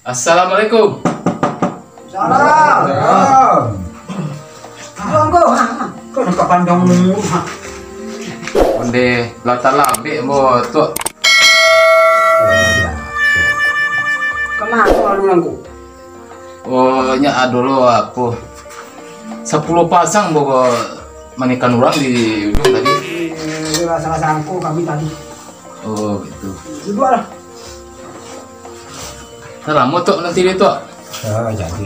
Assalamualaikum. Salam. Kau nak pandang Onde latala ambil mo tu. kemana lalu langku? Oh nya dulu apa? 10 pasang bawa manikan orang di ujung tadi. Salah sangku kami tadi. Oh gitu. Dua lah. Salah mau tu nanti dia tu. Jadi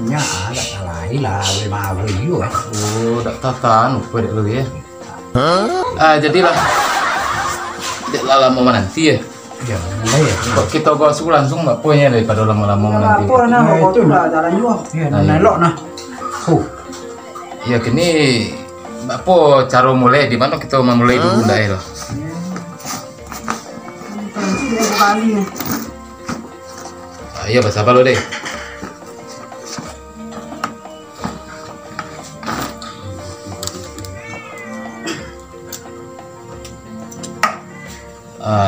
nya ada salai lah boleh you Oh dak tatan apa dak lu ya. Jadilah. Dak lama menanti ya. ya mulai ya Kok kita gua suruh langsung mbak punya daripada lama-lama menanti. Apa nak mau tu lah jalan juga. ya nelok nah Ya kini apa cara mulai di mana kita memulai dulu dah ya. Dia kali ni. Iya bahasa apa lo deh?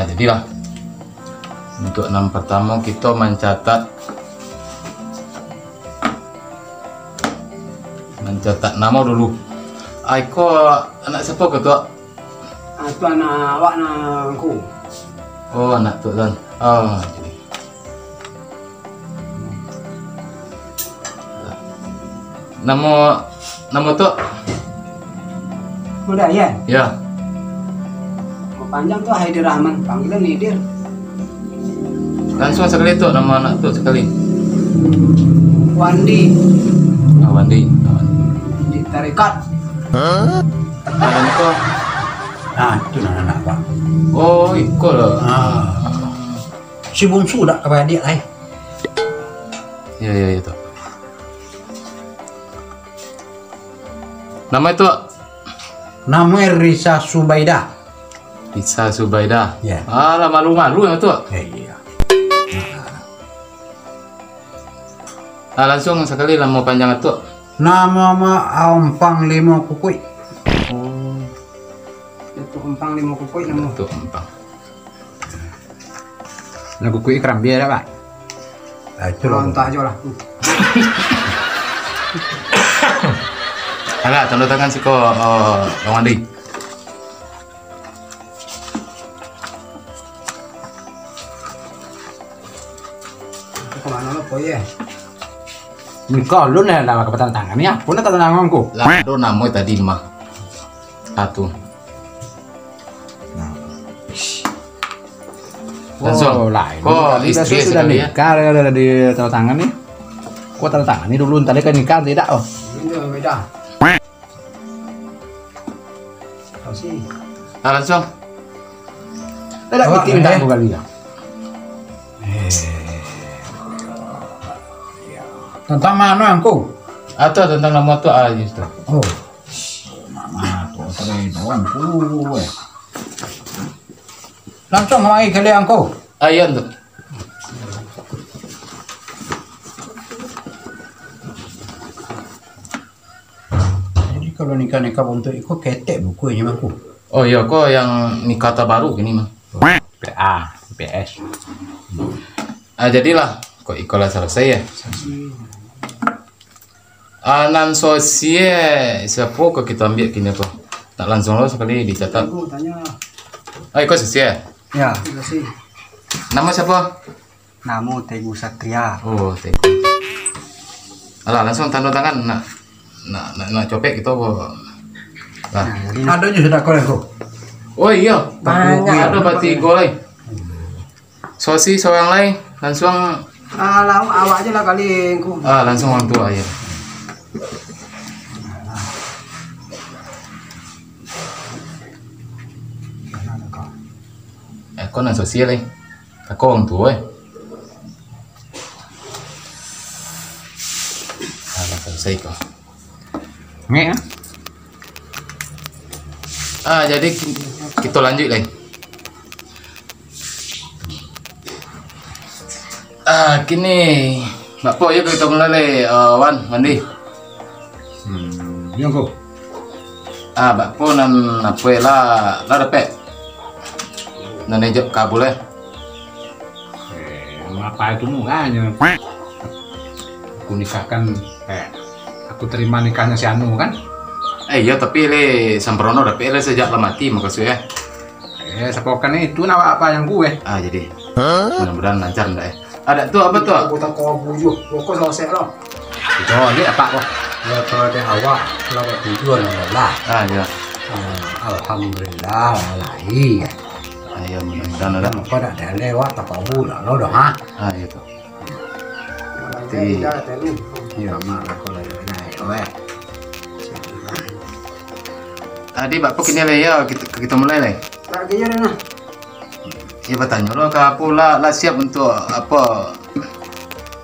Jadilah untuk 6 pertama kita mencatat nama dulu. Aiko anak siapa ketua? Tu anak awak nak aku. Oh anak tu kan. Oh jadi. Nama tu? Mudah ya. Ya. Panjang tu Haidir Rahman, panggilan Nidir. Langsung sekali tu nama anak tu sekali. Wandi Wandi. di tarekat. Ada tu. itu anak pak Oh ikut lah. si bungsu dak kepada dia lah Ya tu. Nama itu namanya Risa Subaidah Isa Subaidah. Ya. Alah malu-malu yang tu. iya Langsung sekali nama panjang tu. nama Ampang Lima Kukui Oh, Itu empang 5 kukui nama. tu empang. nah Kukui Kerambia dah pak itu loh Lontak aja lah. Alah tanda tangan si ko Bang Wandi. Kemana lo boy ya? Kau lu nih nama kepetan tangan ya pun tanda tanganku Lah do nama tadi mah. Satu. Langsung. lain Kok istri sudah sekali ya? nikah ada di tanda tangan nih kok tanda tangan ini dulu tadi kan nikah tidak oh Ini beda. Kau sih. Langsung. tidak Oh, bikin tahu kali ya tentang mana aku Atau tentang nama tu justru. oh mama tuh tadi doang gue langsung lagi kalian aku Ayan tu. jadi kalau nikah untuk ikut ketek bukunya aku Oh iya kok yang nikah baru gini mah. PA PS Jadilah kok ikola selesai ya. Nan sosial siapa kok kita ambil kini apa? Tak langsung lo sekali dicatat. Aku tanya. Ikut sosial. Ya. Terima kasih. Nama siapa? Namo Teguh Satria. Oh, Teguh. Alah langsung tanda tangan nak copek kita apa? Lah. ada juga sudah kau aku Oh iya, Banyak. ada berarti golai. Sosi seorang lain langsung Alah, awak aja lah kali aku. langsung orang tua ya. Kau nan sosial eh. Kau orang tua eh. Selesai kau. nge Jadi kita lanjut lagi. Kini Bapak ya kita mulai Wan mandi. yang aku Bapak nan apa lah dapat. Nan ejak kabul eh. Apa itu mukanya? Aku nikahkan, aku terima nikahnya si Anu kan? Iya tapi le Samprono tapi le sejak lama mati maksudnya. Sepokan itu nama apa yang gue? Jadi mudah-mudahan lancar ndak ya. Ada tuh apa tuh? Aku tak kau bujuk. Kau selesai lah. Itu ini apa kok? Ya kalau ada awak, kalau tujuan adalah Ya. alhamdulillah lahir. Ya mudah-mudahan ada. Kau dah ada lewat tak kau budak lo dah ha. Gitu. Tidak ada lu. Ya mak aku lagi naik. Tadi bapak kini le ya kita mulai le. Tak kira dah. Ya bertanya lo ke pula lah siap untuk apa?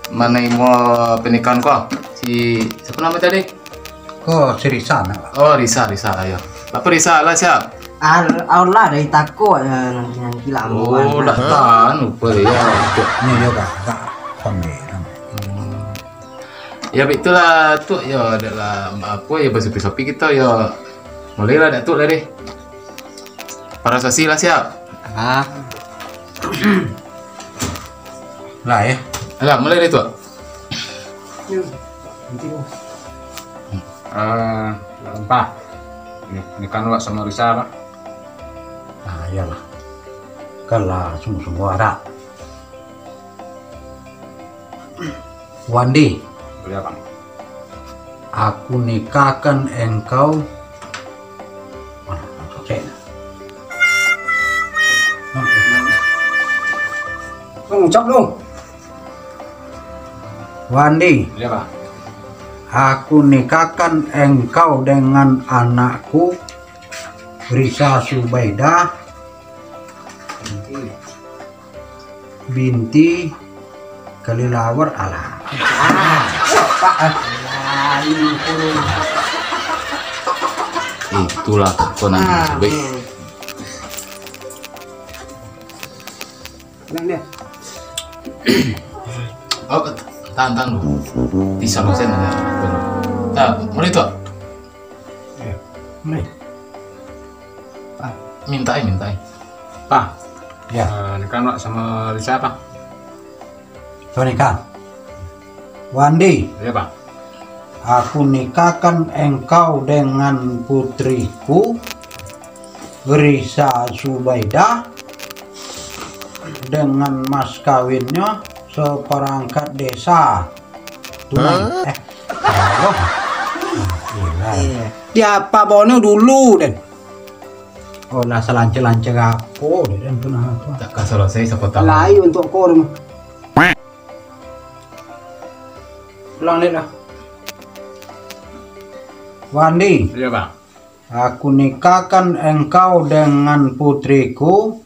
Mana yang mau pernikahan kau? Si siapa nama tadi? Kau seriusan apa? Oh Risa ayo. Bapak Risa lah siap. Allah dari tako yang gila Oh dah tahan lupa ya. Ini juga tak pandai. Ya begitulah tuh ya adalah apa ya bersopi-sopi kita ya mulailah datuk lah deh. Para sasi lah siap. Lah ya. Alah mulai deh tuh. Pak, ini kan wak sama Risa pak. Nah iyalah. Kalau semua ada. Wandi. Boleh pak. Aku nikahkan engkau. Mana cek? Ngucap dong. Wandi, Boleh pak. aku nikahkan engkau dengan anakku Risa Subaidah binti Kalilawar ala. Itulah kau nanti baik. Oh, tahan dulu. Bisa lo sen aja. Nah, mulai tuh. Mulai. Mintai. Pak, Ya, ini kan wak sama Risa pak. kau nikah. Wandi, Boleh pak. aku nikahkan engkau dengan putriku Risa Subaidah dengan mas kawinnya seperangkat desa tunai. Allah. Dia apa bono dulu dan. Oh lah selancar-lancar aku dan tunai apa. Tak kasih selesai siapa tahu. Lain untuk kau rumah. Pulang lihat lah. Wandi, Boleh pak. aku nikahkan engkau dengan putriku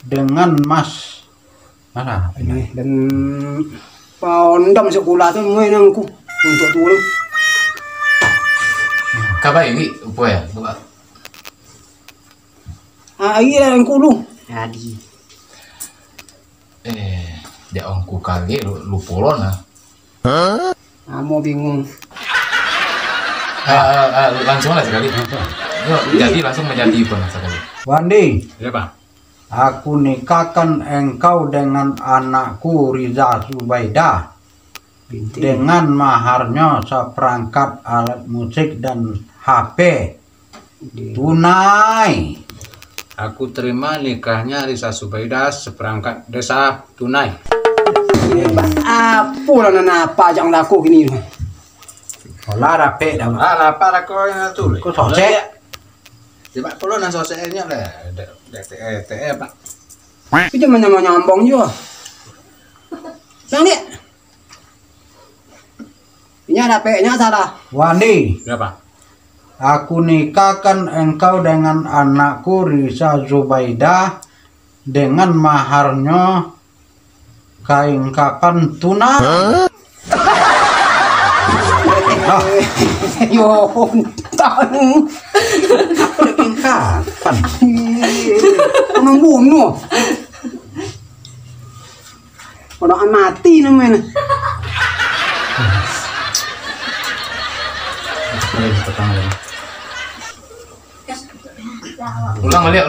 dengan mas mana ini dan pondam sekolah tu mainanku untuk turun. Kabar ini apa ya? Coba. Iya engkau lu. jadi Dia ongku kali lu pulon lah. Kamu bingung. Langsung lah sekali. Yuk, jadi langsung menjadi pun sekali. Wandi, Boleh pak. aku nikahkan engkau dengan anakku Riza Subaidah dengan maharnya seperangkat alat musik dan HP tunai. Aku terima nikahnya Risa Subaidah seperangkat desa tunai. Apa lah napa jangan laku gini. Olah rapi dah. Apa lah kau yang tulis? Kau sosek. Coba kalau nang sosialnya lah, DTE pak. Itu nyambung juga. Yang ni. Ini ada P-nya salah. Wandi, Boleh pak. aku nikahkan engkau dengan anakku Risa Zubaidah dengan maharnya kain kapan tunai. Yo, tahu. Aku kain kapan? Emang bunuh. Orang mati namanya. Ulang balik.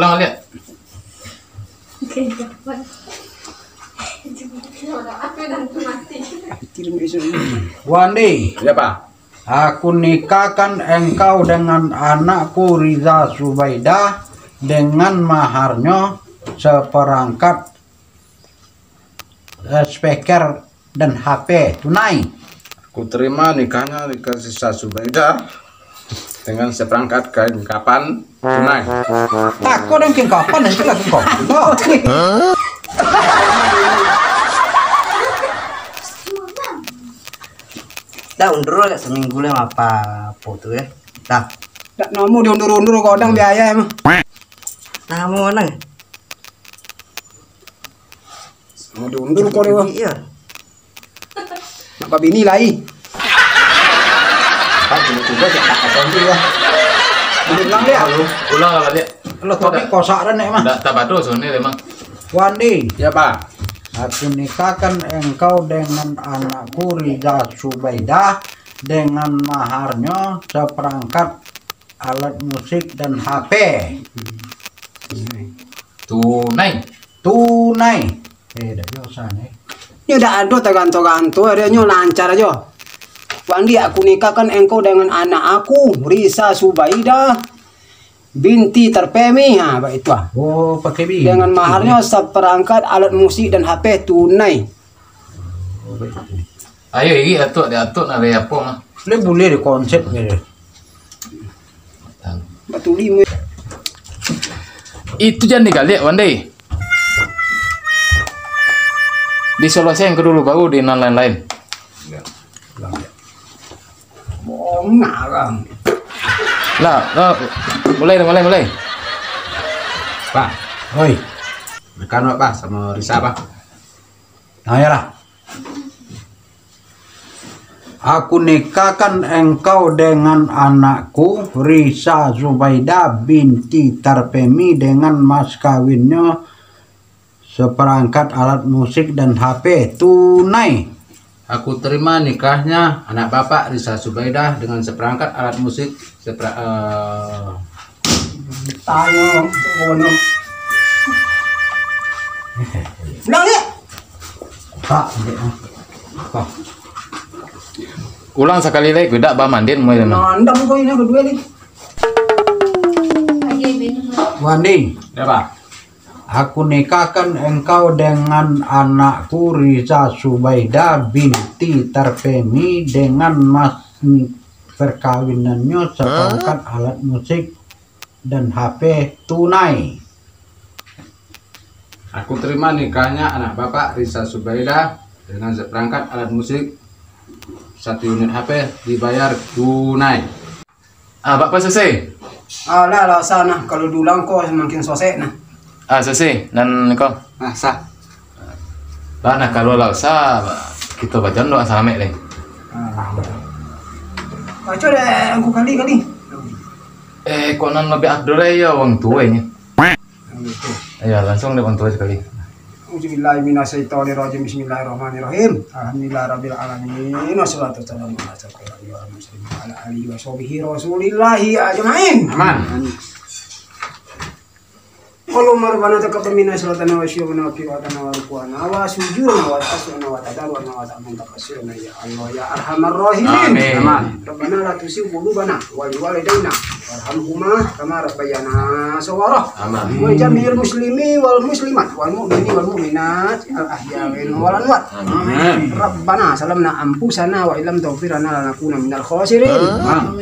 Wandi, Ya Pak. aku nikahkan engkau dengan anakku Riza Subaidah dengan maharnya seperangkat speaker dan HP tunai. Aku terima nikahnya Riza Subaidah dengan seperangkat kain kapan tunai. Tak kau mungkin kapan nanti lagi kau. Dah undur lah seminggu lah apa foto ya. Dah. Tak nomu diundur-undur kodang biaya emang. Nah mau mana? Mau diundur kok dewa. Iya. Nak bini lai. Pak juga cek tak atau dia. Ulang dia. Ulang lah dia. Lo tapi kosaran emang. Tak tak batu soalnya memang. Wandi, Ya Pak. aku nikahkan engkau dengan anakku Riza Subaidah dengan maharnya seperangkat alat musik dan HP Tunai. tunai. Dah jauh nih. Ini udah ada tergantung-gantung, adanya lancar aja. Wandi, aku nikahkan engkau dengan anak aku Riza Subaidah binti Terpemi. Ha, baik itu ah. Oh, pakai bi. Dengan maharnya seperangkat alat musik dan HP tunai. Ayo ini atuk nak ada apa mah. Boleh boleh di konsep gitu. Batu lima. Itu jangan dikali Wandi. Di Solo saya yang kedulu baru di non lain-lain. Oh, ngarang. Lah, mulai. Pak. Oi, Mekan Pak sama Risa Pak. nah ya lah. Aku nikahkan engkau dengan anakku Riza Subaidah binti Terpemi dengan mas kawinnya seperangkat alat musik dan HP tunai. Aku terima nikahnya anak Bapak Riza Subaidah dengan seperangkat alat musik Tayo, kono. Ulang ya. Pak, Ulang sekali lagi, tidak bah mandin mulai memang. Nandang ko ini kedua nih. Wandi, Ya Pak. aku nikahkan engkau dengan anakku Riza Subaidah binti Terpemi dengan mas perkawinannya seperangkat alat musik dan HP tunai. Aku terima nikahnya anak Bapak Riza Subaidah dengan seperangkat alat musik 1 unit HP dibayar tunai. Ah, Bapak selesai. Alah sana kalau dulang ko semakin sosek nah. Ah, selesai. Dan kau. Nah, sah. Lah, nah kalau lah sah, kita baca doa sama deh. Baca deh aku kali. Kok non lebih abdul ya orang tuanya. Ya langsung deh orang tua sekali. Auzubillahiminasyaitonirrajim. Bismillahirrahmanirrahim. Alhamdulillahirabbil alamin. Wassalatu wassalamu ala asyrofil anbiya'i wa ala alihi wa sahbihi rasulillahi ajmain. Aman. Allahumma rabbana taqabbal minna salatana wa syiyamana wa qiraatana wa ruku'ana wa sujudana wa tasbihana wa tadarruana wa ta'ammun taqassirana ya Allah ya arhamar rahimin. Amin. Aman. Rabbana la tuzigh qulubana wa liwalidayna warhamhuma kama rabbayana shaghira. Aman. Wa jami'il muslimi wal muslimat wal mu'mini wal mu'minat al ahya'i wal amwat. Amin. Rabbana salamna anfusana wa illam taghfir lana lanakuna minal khasirin.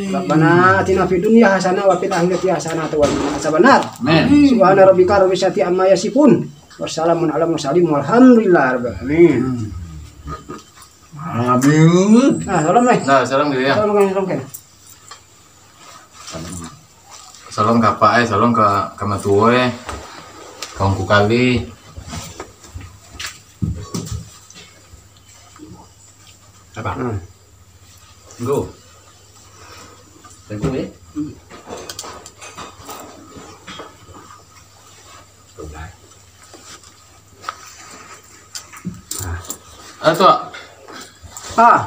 Rabbana atina fid dunya hasanah wa fil akhirati hasanah wa qina adzabannar. Amin. Subhana rabbika rabbil izzati amma yasifun. Wassalamun ala mursalin walhamdulillahi rabbil alamin. amin. Nah, salam nih. Nah, salam gitu ya. Salam kan. Salam ke apa salam ke matua kaumku kali. Apa? Go. Tunggu ya. Atau Ah,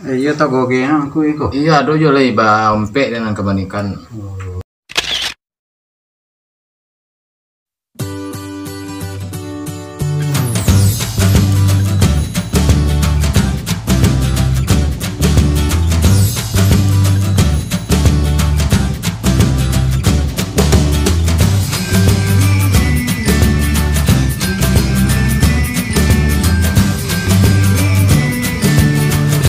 Iya tak goge aku ikut. iya do jo lagi ba ompek dengan kebanikan. Oh.